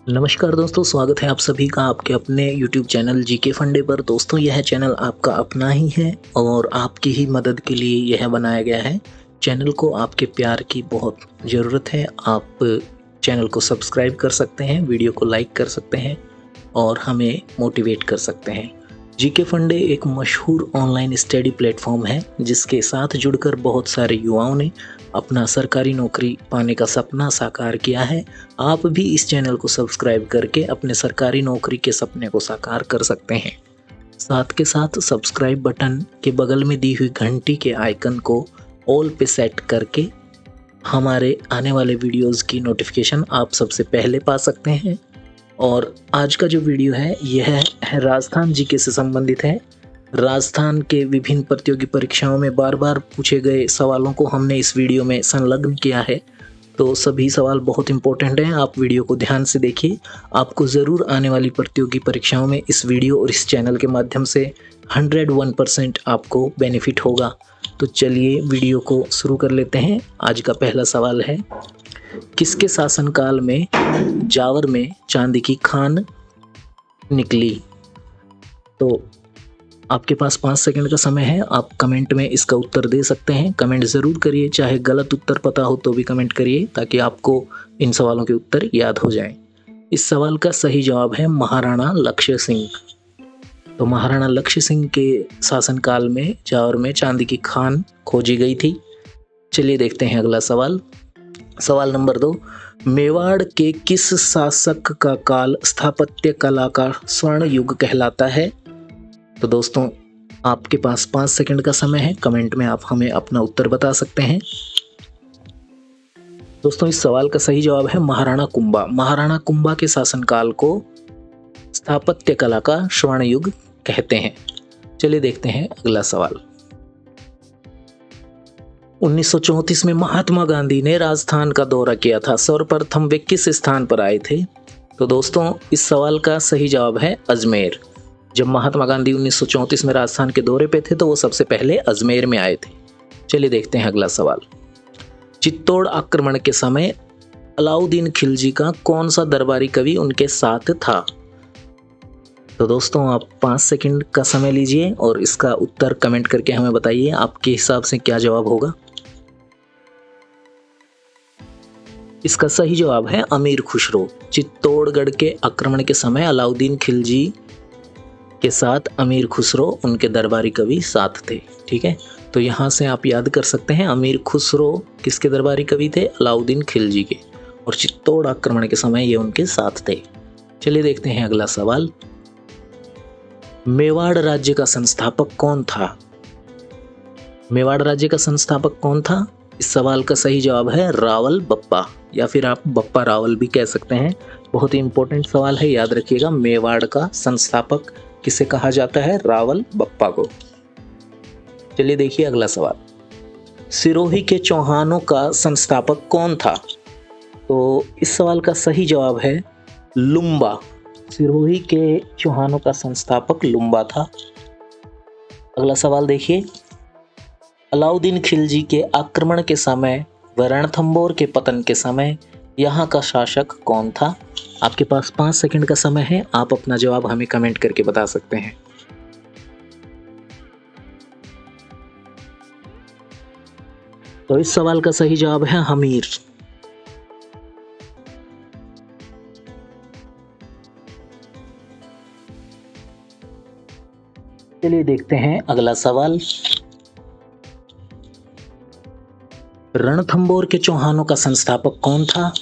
नमस्कार दोस्तों, स्वागत है आप सभी का आपके अपने YouTube चैनल जीके फंडे पर। दोस्तों, यह चैनल आपका अपना ही है और आपकी ही मदद के लिए यह बनाया गया है। चैनल को आपके प्यार की बहुत ज़रूरत है। आप चैनल को सब्सक्राइब कर सकते हैं, वीडियो को लाइक कर सकते हैं और हमें मोटिवेट कर सकते हैं। जीके फंडे एक मशहूर ऑनलाइन स्टडी प्लेटफॉर्म है जिसके साथ जुड़कर बहुत सारे युवाओं ने अपना सरकारी नौकरी पाने का सपना साकार किया है। आप भी इस चैनल को सब्सक्राइब करके अपने सरकारी नौकरी के सपने को साकार कर सकते हैं। साथ के साथ सब्सक्राइब बटन के बगल में दी हुई घंटी के आइकन को ऑल पे सेट करके हमारे आने वाले वीडियोस की नोटिफिकेशन आप सबसे पहले पा सकते हैं। और आज का जो वीडियो है यह है राजस्थान जीके से संबंधित है। राजस्थान के विभिन्न प्रतियोगी परीक्षाओं में बार बार पूछे गए सवालों को हमने इस वीडियो में संलग्न किया है। तो सभी सवाल बहुत इंपॉर्टेंट हैं, आप वीडियो को ध्यान से देखिए। आपको ज़रूर आने वाली प्रतियोगी परीक्षाओं में इस वीडियो और इस चैनल के माध्यम से 101% आपको बेनिफिट होगा। तो चलिए वीडियो को शुरू कर लेते हैं। आज का पहला सवाल है, किसके शासनकाल में जावर में चांदी की खान निकली? तो आपके पास 5 सेकंड का समय है, आप कमेंट में इसका उत्तर दे सकते हैं। कमेंट ज़रूर करिए, चाहे गलत उत्तर पता हो तो भी कमेंट करिए ताकि आपको इन सवालों के उत्तर याद हो जाएं। इस सवाल का सही जवाब है महाराणा लक्ष्य सिंह। तो महाराणा लक्ष्य सिंह के शासनकाल में जावर में चांदी की खान खोजी गई थी। चलिए देखते हैं अगला सवाल। सवाल नंबर 2, मेवाड़ के किस शासक का काल स्थापत्य कला का स्वर्ण युग कहलाता है? तो दोस्तों, आपके पास 5 सेकंड का समय है, कमेंट में आप हमें अपना उत्तर बता सकते हैं। दोस्तों, इस सवाल का सही जवाब है महाराणा कुंभा। महाराणा कुंभा के शासनकाल को स्थापत्य कला का स्वर्ण युग कहते हैं। चलिए देखते हैं अगला सवाल। 1934 में महात्मा गांधी ने राजस्थान का दौरा किया था। सर्वप्रथम वे किस स्थान पर आए थे? तो दोस्तों, इस सवाल का सही जवाब है अजमेर। जब महात्मा गांधी 1934 में राजस्थान के दौरे पे थे तो वो सबसे पहले अजमेर में आए थे। चलिए देखते हैं अगला सवाल। चित्तौड़ आक्रमण के समय अलाउद्दीन खिलजी का कौन सा दरबारी कवि उनके साथ था? तो दोस्तों, आप 5 सेकंड का समय लीजिए और इसका उत्तर कमेंट करके हमें बताइए आपके हिसाब से क्या जवाब होगा। इसका सही जवाब है अमीर खुसरो। चित्तौड़गढ़ के आक्रमण के समय अलाउद्दीन खिलजी के साथ अमीर खुसरो उनके दरबारी कवि साथ थे। ठीक है, तो यहाँ से आप याद कर सकते हैं अमीर खुसरो किसके दरबारी कवि थे? अलाउद्दीन खिलजी के। और चित्तौड़ आक्रमण के समय ये उनके साथ थे। चलिए देखते हैं अगला सवाल। मेवाड़ राज्य का संस्थापक कौन था? मेवाड़ राज्य का संस्थापक कौन था? इस सवाल का सही जवाब है रावल बप्पा, या फिर आप बप्पा रावल भी कह सकते हैं। बहुत ही इंपॉर्टेंट सवाल है, याद रखिएगा। मेवाड़ का संस्थापक किसे कहा जाता है? रावल बप्पा को। चलिए देखिए अगला सवाल। सिरोही के चौहानों का संस्थापक कौन था? तो इस सवाल का सही जवाब है लुम्बा। सिरोही के चौहानों का संस्थापक लुम्बा था। अगला सवाल देखिए। अलाउद्दीन खिलजी के आक्रमण के समय व रणथंबोर के पतन के समय यहाँ का शासक कौन था? आपके पास 5 सेकंड का समय है, आप अपना जवाब हमें कमेंट करके बता सकते हैं। तो इस सवाल का सही जवाब है हमीर। चलिए देखते हैं अगला सवाल। रणथंबोर के चौहानों का संस्थापक कौन था?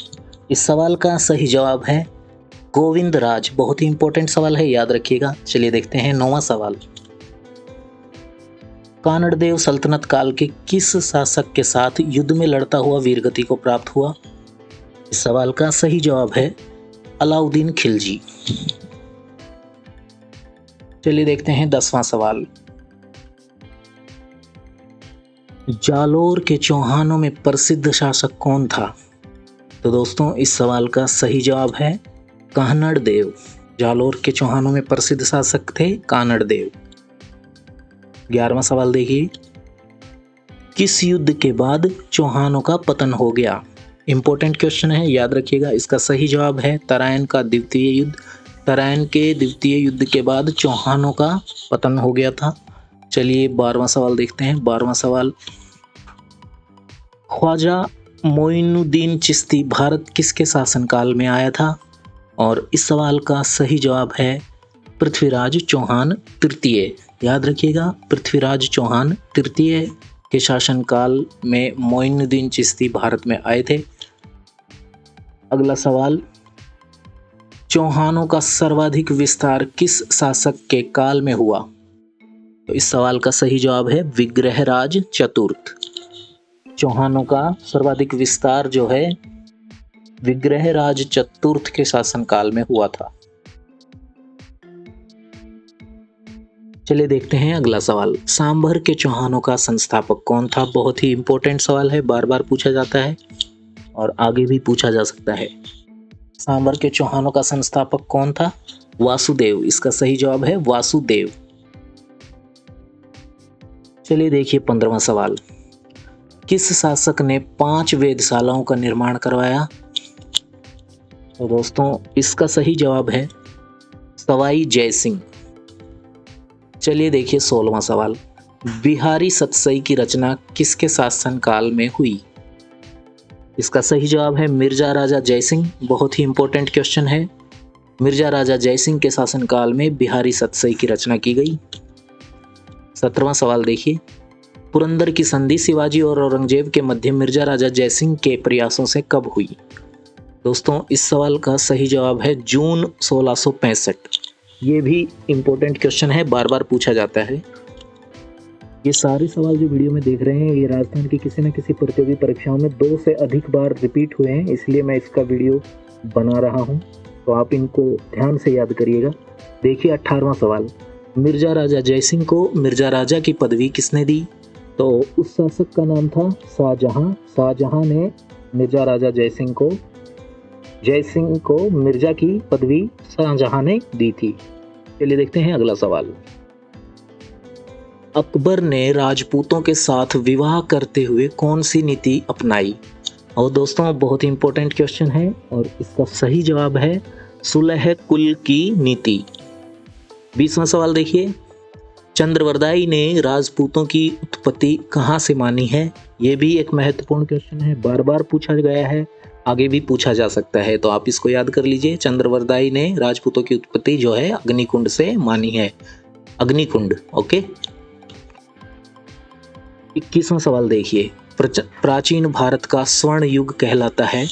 इस सवाल का सही जवाब है गोविंद राज। बहुत ही इंपॉर्टेंट सवाल है, याद रखिएगा। चलिए देखते हैं 9वां सवाल। कानड़देव सल्तनत काल के किस शासक के साथ युद्ध में लड़ता हुआ वीरगति को प्राप्त हुआ? इस सवाल का सही जवाब है अलाउद्दीन खिलजी। चलिए देखते हैं 10वां सवाल। जालोर के चौहानों में प्रसिद्ध शासक कौन था? तो दोस्तों, इस सवाल का सही जवाब है कानड़ देव। जालोर के चौहानों में प्रसिद्ध शासक थे कानड़ देव। 11वां सवाल देखिए। किस युद्ध के बाद चौहानों का पतन हो गया? इम्पोर्टेंट क्वेश्चन है, याद रखिएगा। इसका सही जवाब है तराइन का द्वितीय युद्ध। तराइन के द्वितीय युद्ध के बाद चौहानों का पतन हो गया था। चलिए 12वां सवाल देखते हैं। 12वां सवाल, ख्वाजा मोइनुद्दीन चिश्ती भारत किसके शासनकाल में आया था? और इस सवाल का सही जवाब है पृथ्वीराज चौहान तृतीय। याद रखिएगा, पृथ्वीराज चौहान तृतीय के शासनकाल में मोइनुद्दीन चिश्ती भारत में आए थे। अगला सवाल, चौहानों का सर्वाधिक विस्तार किस शासक के काल में हुआ? तो इस सवाल का सही जवाब है विग्रहराज चतुर्थ। चौहानों का सर्वाधिक विस्तार जो है विग्रहराज चतुर्थ के शासनकाल में हुआ था। चलिए देखते हैं अगला सवाल, सांभर के चौहानों का संस्थापक कौन था? बहुत ही इंपॉर्टेंट सवाल है, बार बार पूछा जाता है और आगे भी पूछा जा सकता है। सांभर के चौहानों का संस्थापक कौन था? वासुदेव। इसका सही जवाब है वासुदेव। चलिए देखिए 15वां सवाल, किस शासक ने 5 वेधशालाओं का निर्माण करवाया? तो दोस्तों इसका सही जवाब है सवाई जय सिंह। चलिए देखिए 16वां सवाल, बिहारी सतसई की रचना किसके शासनकाल में हुई? इसका सही जवाब है मिर्जा राजा जयसिंह। बहुत ही इंपॉर्टेंट क्वेश्चन है। मिर्जा राजा जयसिंह के शासनकाल में बिहारी सतसई की रचना की गई। 17वां सवाल देखिए, पुरंदर की संधि शिवाजी और औरंगजेब के मध्य मिर्जा राजा जयसिंह के प्रयासों से कब हुई? दोस्तों इस सवाल का सही जवाब है जून 1665। ये भी इम्पोर्टेंट क्वेश्चन है, बार बार पूछा जाता है। ये सारे सवाल जो वीडियो में देख रहे हैं ये राजस्थान की किसी न किसी प्रतियोगी परीक्षाओं में 2 से अधिक बार रिपीट हुए हैं, इसलिए मैं इसका वीडियो बना रहा हूँ, तो आप इनको ध्यान से याद करिएगा। देखिए 18वां सवाल, मिर्जा राजा जयसिंह को मिर्जा राजा की पदवी किसने दी? तो उस शासक का नाम था शाहजहां। शाहजहां ने मिर्जा राजा जयसिंह को मिर्जा की पदवी शाहजहां ने दी थी। चलिए देखते हैं अगला सवाल, अकबर ने राजपूतों के साथ विवाह करते हुए कौन सी नीति अपनाई? और दोस्तों बहुत ही इंपॉर्टेंट क्वेश्चन है और इसका सही जवाब है सुलह कुल की नीति। 20वां सवाल देखिए, चंद्रवरदाई ने राजपूतों की उत्पत्ति कहाँ से मानी है? ये भी एक महत्वपूर्ण क्वेश्चन है, बार बार पूछा गया है, आगे भी पूछा जा सकता है, तो आप इसको याद कर लीजिए। चंद्रवरदाई ने राजपूतों की उत्पत्ति जो है अग्निकुंड से मानी है। अग्निकुंड, ओके। 21वां सवाल देखिए, प्राचीन भारत का स्वर्ण युग कहलाता है?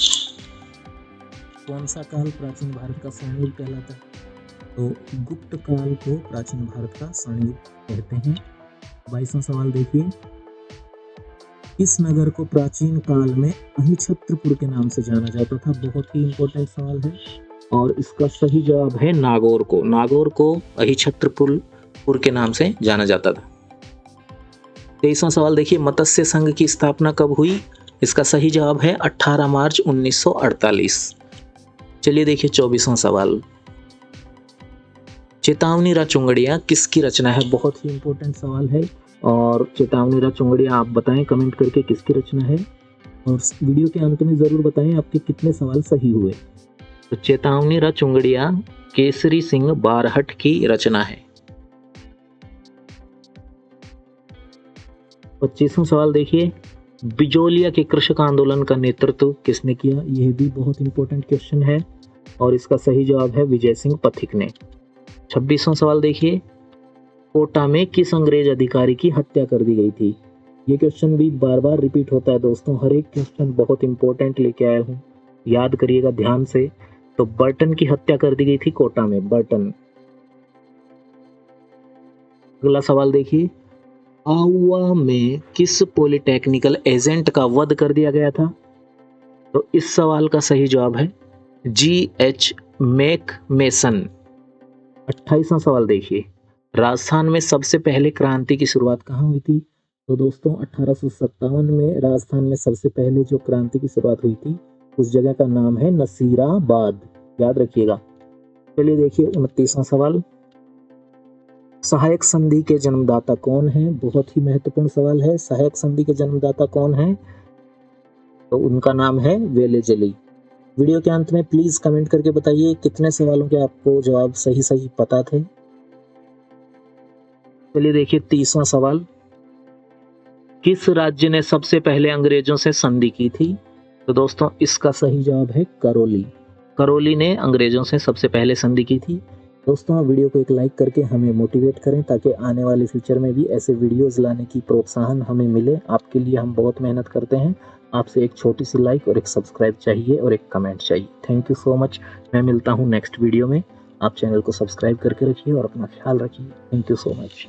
कौन सा काल प्राचीन भारत का स्वर्ण युग कहलाता है? तो गुप्त काल को प्राचीन भारत का स्वर्ण युग कहते हैं। 22वां सवाल देखिए, इस नगर को प्राचीन काल में अहिछत्रपुर के नाम से जाना जाता था? बहुत ही इंपॉर्टेंट सवाल है और इसका सही जवाब है नागौर को। नागौर को अहिछत्रपुर के नाम से जाना जाता था। 23वां सवाल देखिए, मत्स्य संघ की स्थापना कब हुई? इसका सही जवाब है 18 मार्च 1948। चलिए देखिए 24वां सवाल, चेतावनी रा चुंगड़िया किसकी रचना है? बहुत ही इंपॉर्टेंट सवाल है और चेतावनी रा चुंगड़िया आप बताएं कमेंट करके किसकी रचना है, और वीडियो के अंत में जरूर बताएं आपके कितने सवाल सही हुए। तो चेतावनी रा चुंगड़िया केसरी सिंह बारहट की रचना है। 25वां सवाल देखिए, बिजोलिया के कृषक आंदोलन का नेतृत्व किसने किया? यह भी बहुत इंपॉर्टेंट क्वेश्चन है और इसका सही जवाब है विजय सिंह पथिक ने। 26वां सवाल देखिए, कोटा में किस अंग्रेज अधिकारी की हत्या कर दी गई थी? ये क्वेश्चन भी बार बार रिपीट होता है दोस्तों, हर एक क्वेश्चन बहुत इंपॉर्टेंट लेके आया हूँ, याद करिएगा ध्यान से। तो बर्टन की हत्या कर दी गई थी कोटा में, बर्टन। अगला सवाल देखिए, आउवा में किस पॉलिटेक्निकल एजेंट का वध कर दिया गया था? तो इस सवाल का सही जवाब है GH मैक मेसन। 28वां सवाल देखिए, राजस्थान में सबसे पहले क्रांति की शुरुआत कहाँ हुई थी? तो दोस्तों 1857 में राजस्थान में सबसे पहले जो क्रांति की शुरुआत हुई थी उस जगह का नाम है नसीराबाद, याद रखिएगा। चलिए देखिए 29वां सवाल, सहायक संधि के जन्मदाता कौन है? बहुत ही महत्वपूर्ण सवाल है, सहायक संधि के जन्मदाता कौन है? तो उनका नाम है वेलेज़ली। वीडियो के अंत में प्लीज़ कमेंट करके बताइए कितने सवालों के आपको जवाब सही पता थे। चलिए देखिए 30वां सवाल, किस राज्य ने सबसे पहले अंग्रेजों से संधि की थी? तो दोस्तों इसका सही जवाब है करौली। करौली ने अंग्रेजों से सबसे पहले संधि की थी। दोस्तों वीडियो को एक लाइक करके हमें मोटिवेट करें ताकि आने वाले फ्यूचर में भी ऐसे वीडियोस लाने की प्रोत्साहन हमें मिले। आपके लिए हम बहुत मेहनत करते हैं। आपसे एक छोटी सी लाइक और एक सब्सक्राइब चाहिए और एक कमेंट चाहिए। Thank you so much. मैं मिलता हूँ नेक्स्ट वीडियो में। आप चैनल को सब्सक्राइब करके रखिए और अपना ख्याल रखिए। Thank you so much.